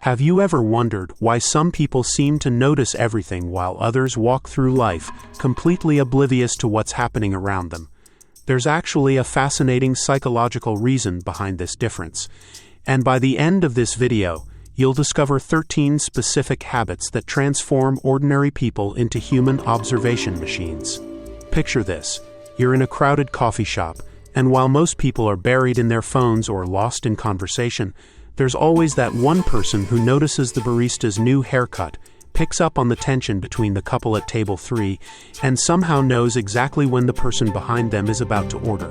Have you ever wondered why some people seem to notice everything while others walk through life completely oblivious to what's happening around them? There's actually a fascinating psychological reason behind this difference. And by the end of this video, you'll discover 13 specific habits that transform ordinary people into human observation machines. Picture this. You're in a crowded coffee shop, and while most people are buried in their phones or lost in conversation, there's always that one person who notices the barista's new haircut, picks up on the tension between the couple at table 3, and somehow knows exactly when the person behind them is about to order.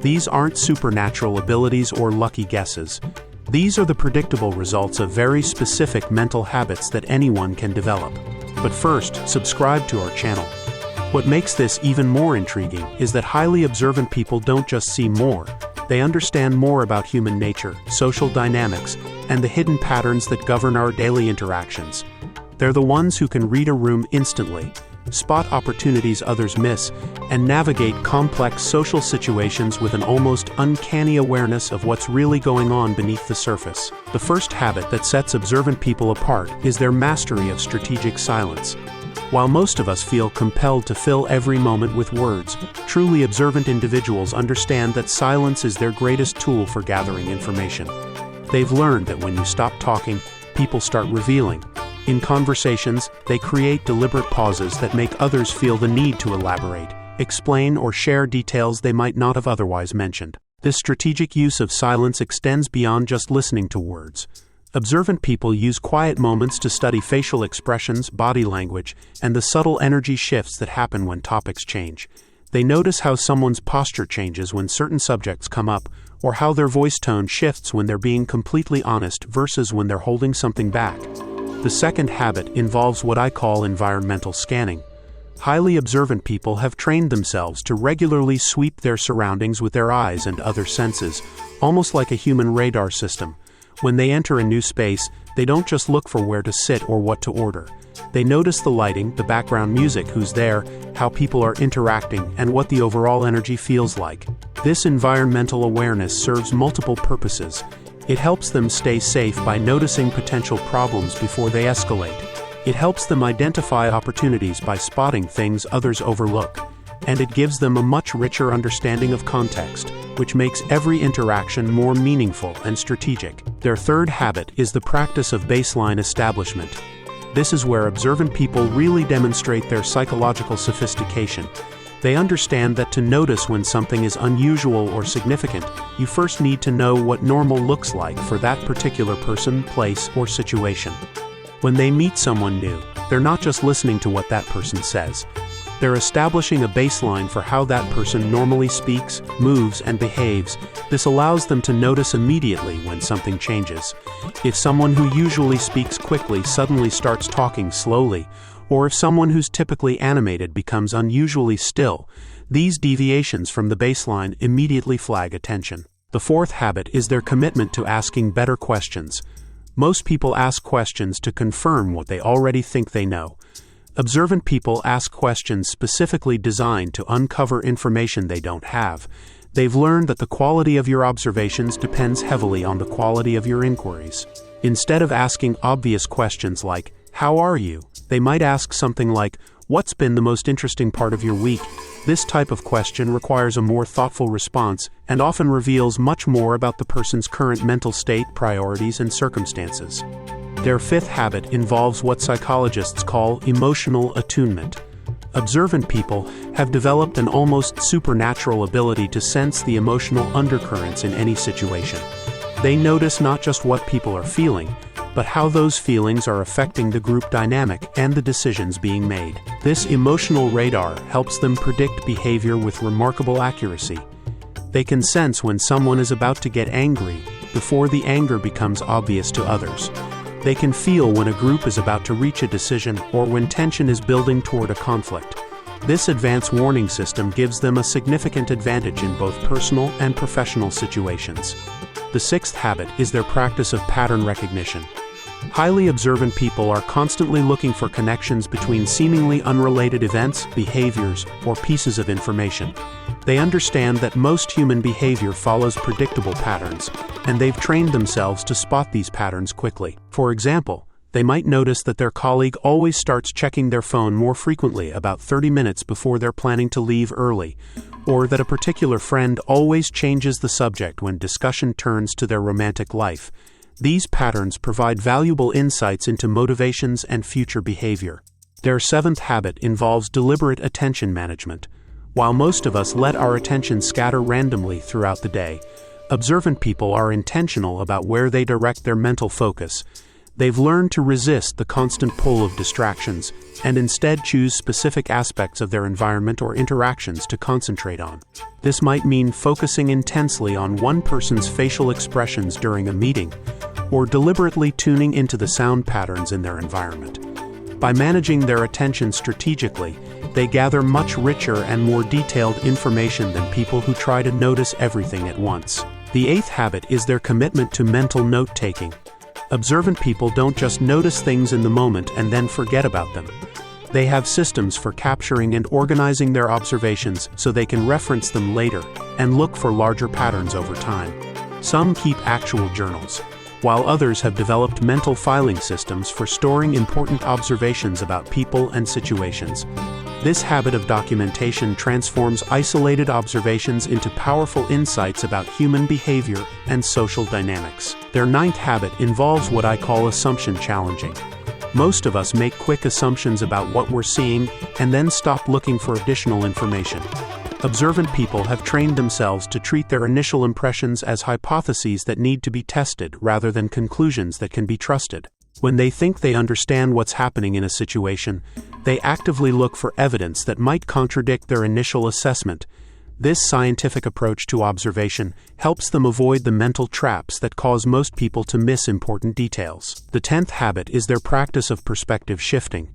These aren't supernatural abilities or lucky guesses. These are the predictable results of very specific mental habits that anyone can develop. But first, subscribe to our channel. What makes this even more intriguing is that highly observant people don't just see more. They understand more about human nature, social dynamics, and the hidden patterns that govern our daily interactions. They're the ones who can read a room instantly, spot opportunities others miss, and navigate complex social situations with an almost uncanny awareness of what's really going on beneath the surface. The first habit that sets observant people apart is their mastery of strategic silence. While most of us feel compelled to fill every moment with words, truly observant individuals understand that silence is their greatest tool for gathering information. They've learned that when you stop talking, people start revealing. In conversations, they create deliberate pauses that make others feel the need to elaborate, explain, or share details they might not have otherwise mentioned. This strategic use of silence extends beyond just listening to words. Observant people use quiet moments to study facial expressions, body language, and the subtle energy shifts that happen when topics change. They notice how someone's posture changes when certain subjects come up, or how their voice tone shifts when they're being completely honest versus when they're holding something back. The second habit involves what I call environmental scanning. Highly observant people have trained themselves to regularly sweep their surroundings with their eyes and other senses, almost like a human radar system. When they enter a new space, they don't just look for where to sit or what to order. They notice the lighting, the background music, who's there, how people are interacting, and what the overall energy feels like. This environmental awareness serves multiple purposes. It helps them stay safe by noticing potential problems before they escalate. It helps them identify opportunities by spotting things others overlook. And it gives them a much richer understanding of context, which makes every interaction more meaningful and strategic. Their third habit is the practice of baseline establishment. This is where observant people really demonstrate their psychological sophistication. They understand that to notice when something is unusual or significant, you first need to know what normal looks like for that particular person, place, or situation. When they meet someone new, they're not just listening to what that person says. They're establishing a baseline for how that person normally speaks, moves, and behaves. This allows them to notice immediately when something changes. If someone who usually speaks quickly suddenly starts talking slowly, or if someone who's typically animated becomes unusually still, these deviations from the baseline immediately flag attention. The fourth habit is their commitment to asking better questions. Most people ask questions to confirm what they already think they know. Observant people ask questions specifically designed to uncover information they don't have. They've learned that the quality of your observations depends heavily on the quality of your inquiries. Instead of asking obvious questions like, "How are you?" they might ask something like, "What's been the most interesting part of your week?" This type of question requires a more thoughtful response and often reveals much more about the person's current mental state, priorities, and circumstances. Their fifth habit involves what psychologists call emotional attunement. Observant people have developed an almost supernatural ability to sense the emotional undercurrents in any situation. They notice not just what people are feeling, but how those feelings are affecting the group dynamic and the decisions being made. This emotional radar helps them predict behavior with remarkable accuracy. They can sense when someone is about to get angry before the anger becomes obvious to others. They can feel when a group is about to reach a decision or when tension is building toward a conflict. This advanced warning system gives them a significant advantage in both personal and professional situations. The sixth habit is their practice of pattern recognition. Highly observant people are constantly looking for connections between seemingly unrelated events, behaviors, or pieces of information. They understand that most human behavior follows predictable patterns, and they've trained themselves to spot these patterns quickly. For example, they might notice that their colleague always starts checking their phone more frequently about 30 minutes before they're planning to leave early, or that a particular friend always changes the subject when discussion turns to their romantic life. These patterns provide valuable insights into motivations and future behavior. Their seventh habit involves deliberate attention management. While most of us let our attention scatter randomly throughout the day, observant people are intentional about where they direct their mental focus. They've learned to resist the constant pull of distractions and instead choose specific aspects of their environment or interactions to concentrate on. This might mean focusing intensely on one person's facial expressions during a meeting, or deliberately tuning into the sound patterns in their environment. By managing their attention strategically, they gather much richer and more detailed information than people who try to notice everything at once. The eighth habit is their commitment to mental note-taking. Observant people don't just notice things in the moment and then forget about them. They have systems for capturing and organizing their observations so they can reference them later and look for larger patterns over time. Some keep actual journals, while others have developed mental filing systems for storing important observations about people and situations. This habit of documentation transforms isolated observations into powerful insights about human behavior and social dynamics. Their ninth habit involves what I call assumption challenging. Most of us make quick assumptions about what we're seeing and then stop looking for additional information. Observant people have trained themselves to treat their initial impressions as hypotheses that need to be tested rather than conclusions that can be trusted. When they think they understand what's happening in a situation, they actively look for evidence that might contradict their initial assessment. This scientific approach to observation helps them avoid the mental traps that cause most people to miss important details. The 10th habit is their practice of perspective shifting.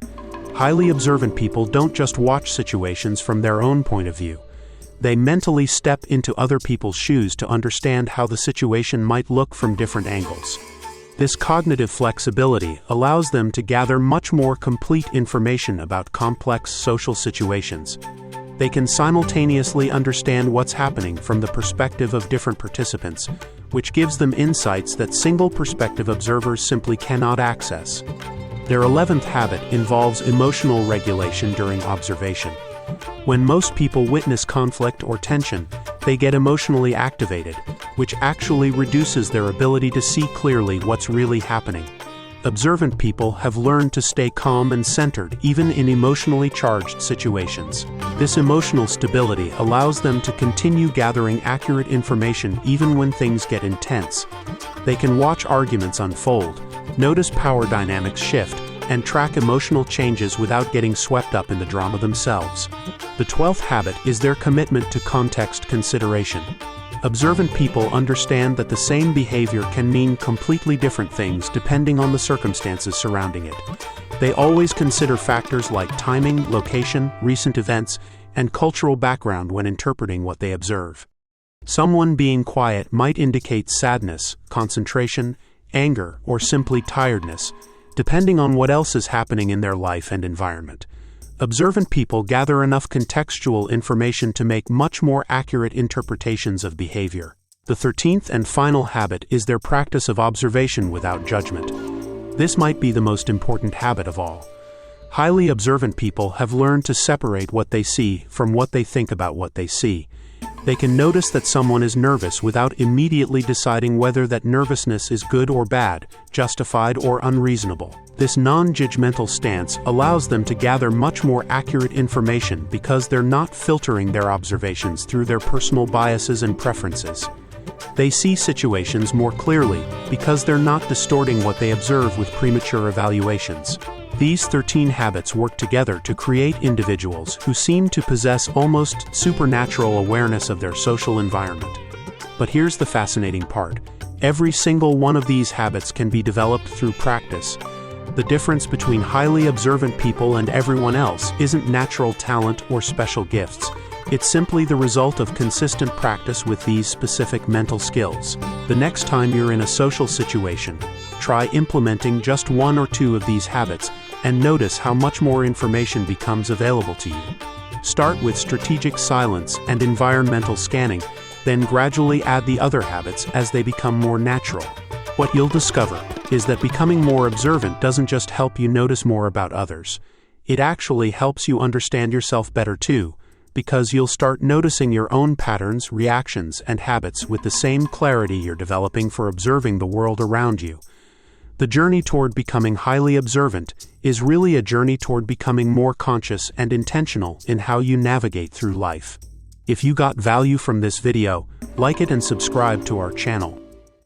Highly observant people don't just watch situations from their own point of view. They mentally step into other people's shoes to understand how the situation might look from different angles. This cognitive flexibility allows them to gather much more complete information about complex social situations. They can simultaneously understand what's happening from the perspective of different participants, which gives them insights that single-perspective observers simply cannot access. Their 11th habit involves emotional regulation during observation. When most people witness conflict or tension, they get emotionally activated, which actually reduces their ability to see clearly what's really happening. Observant people have learned to stay calm and centered even in emotionally charged situations. This emotional stability allows them to continue gathering accurate information even when things get intense. They can watch arguments unfold, notice power dynamics shift, and track emotional changes without getting swept up in the drama themselves. The 12th habit is their commitment to context consideration. Observant people understand that the same behavior can mean completely different things depending on the circumstances surrounding it. They always consider factors like timing, location, recent events, and cultural background when interpreting what they observe. Someone being quiet might indicate sadness, concentration, anger, or simply tiredness, depending on what else is happening in their life and environment. Observant people gather enough contextual information to make much more accurate interpretations of behavior. The 13th and final habit is their practice of observation without judgment. This might be the most important habit of all. Highly observant people have learned to separate what they see from what they think about what they see. They can notice that someone is nervous without immediately deciding whether that nervousness is good or bad, justified or unreasonable. This non-judgmental stance allows them to gather much more accurate information because they're not filtering their observations through their personal biases and preferences. They see situations more clearly because they're not distorting what they observe with premature evaluations. These 13 habits work together to create individuals who seem to possess almost supernatural awareness of their social environment. But here's the fascinating part. Every single one of these habits can be developed through practice. The difference between highly observant people and everyone else isn't natural talent or special gifts. It's simply the result of consistent practice with these specific mental skills. The next time you're in a social situation, try implementing just one or two of these habits and notice how much more information becomes available to you. Start with strategic silence and environmental scanning, then gradually add the other habits as they become more natural. What you'll discover is that becoming more observant doesn't just help you notice more about others. It actually helps you understand yourself better too, because you'll start noticing your own patterns, reactions, and habits with the same clarity you're developing for observing the world around you. The journey toward becoming highly observant is really a journey toward becoming more conscious and intentional in how you navigate through life. If you got value from this video, like it and subscribe to our channel.